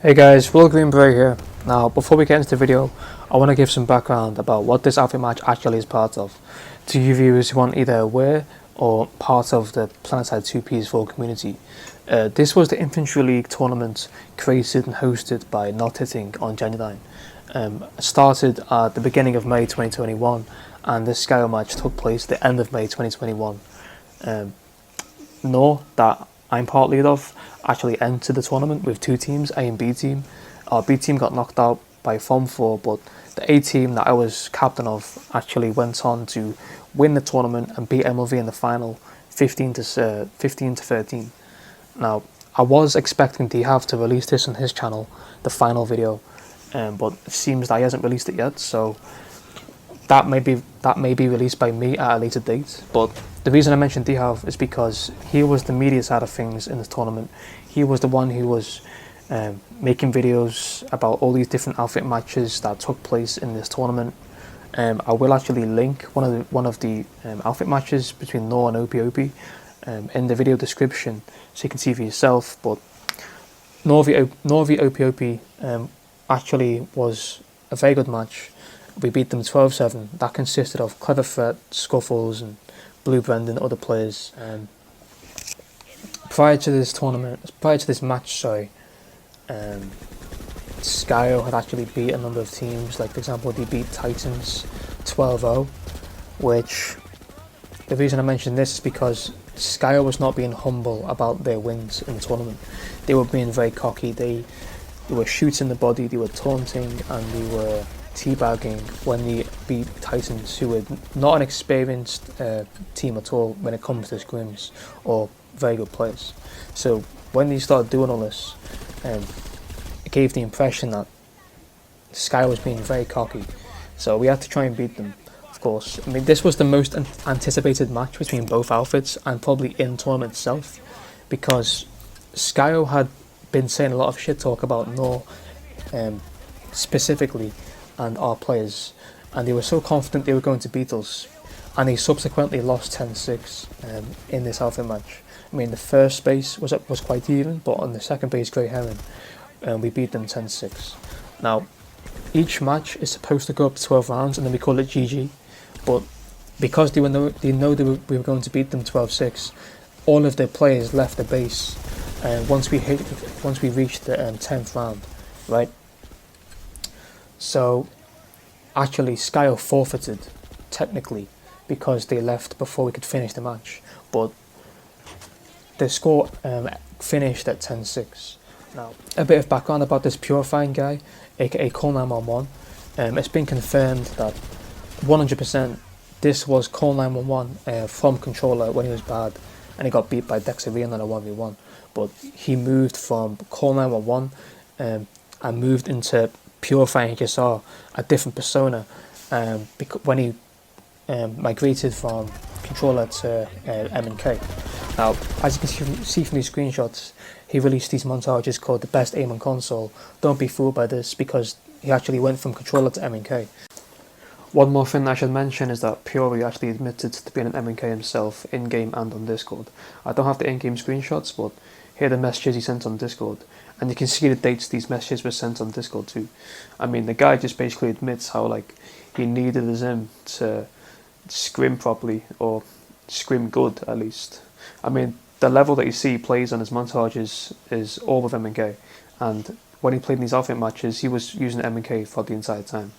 Hey guys, Will Greenberg here. Now, before we get into the video, I want to give some background about what this outfit match actually is part of, to you viewers who aren't either aware or part of the Planetside 2 PS4 community. This was the Infantry League tournament created and hosted by Not Hitting on Genuine. Started at the beginning of May 2021, and this SKYO match took place at the end of May 2021. NOIR, that I'm part lead of, actually entered the tournament with two teams, A and B team. Our B team got knocked out by Form 4, but the A team that I was captain of actually went on to win the tournament and beat MLV in the final 15 to 13. Now, I was expecting Dehavs to release this on his channel, the final video, but it seems that he hasn't released it yet, so that may be released by me at a later date. But the reason I mentioned Dehavs is because he was the media side of things in this tournament. He was the one who was making videos about all these different outfit matches that took place in this tournament. I will actually link one of the outfit matches between NOIR and OPOP in the video description, so you can see for yourself. But NOIR v OPOP actually was a very good match. We beat them 12-7. That consisted of Clever Threat, Scuffles, and Blue Brendan, other players. Prior to this match, SKYO had actually beat a number of teams. Like, for example, they beat Titans 12-0, which, the reason I mention this is because SKYO was not being humble about their wins in the tournament. They were being very cocky. They were shooting the body, they were taunting, and they were teabagging when they beat Titans, who were not an experienced team at all when it comes to scrims or very good players. So when they started doing all this, it gave the impression that SKYO was being very cocky. So we had to try and beat them, of course. I mean, this was the most anticipated match between both outfits, and probably in tournament itself, because SKYO had been saying a lot of shit talk about NOIR specifically and our players, and they were so confident they were going to beat us, and they subsequently lost 10-6 in this outfit match. I mean, the first base was quite even, but on the second base, Grey Heron, we beat them 10-6. Now, each match is supposed to go up to 12 rounds, and then we call it GG, but because we were going to beat them 12-6, all of their players left the base once we reached the 10th round, right? So actually SKYO forfeited technically because they left before we could finish the match, but the score finished at 10-6. Now, a bit of background about this Purifying guy, aka Call 911. It's been confirmed that 100% this was Call 911 from controller when he was bad, and he got beat by Deksirion on a 1v1. But he moved from Call 911 and moved into PurifyingHSR, a different persona, when he migrated from controller to M&K. Now, as you can see from these screenshots, he released these montages called the best aim on console. Don't be fooled by this, because he actually went from controller to M&K. One more thing I should mention is that Puri actually admitted to being an M&K himself, in-game and on Discord. I don't have the in-game screenshots, but here are the messages he sent on Discord, and you can see the dates these messages were sent on Discord too. I mean, the guy just basically admits how, like, he needed a Zim to scrim properly, or scrim good at least. I mean, the level that you see he plays on his montages is all with M&K, and when he played in these outfit matches, he was using M&K for the entire time.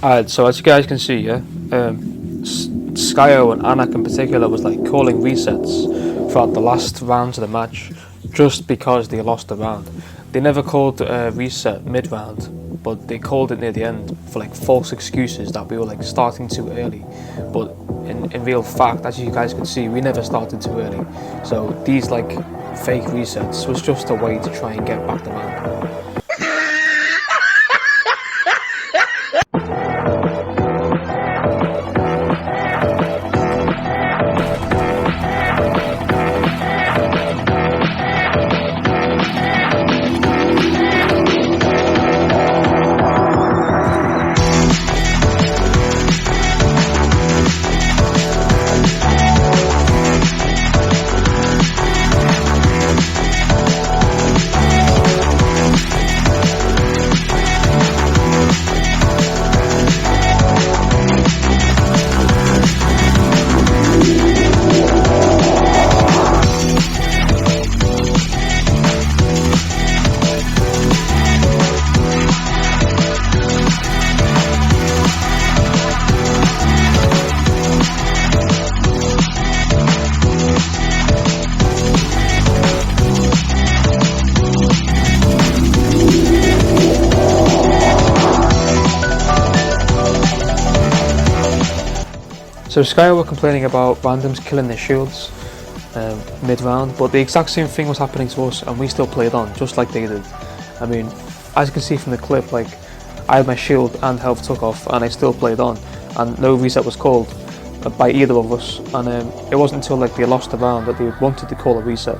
Alright, so as you guys can see, yeah, SKYO and Anak in particular was like calling resets throughout the last rounds of the match, just because they lost the round. They never called a reset mid-round, but they called it near the end for like false excuses that we were like starting too early. But in real fact, as you guys can see, we never started too early. So these like fake resets was just a way to try and get back the round. So SKYO were complaining about randoms killing their shields mid-round, but the exact same thing was happening to us and we still played on, just like they did. I mean, as you can see from the clip, like, I had my shield and health took off and I still played on, and no reset was called by either of us, and it wasn't until like they lost the round that they wanted to call a reset.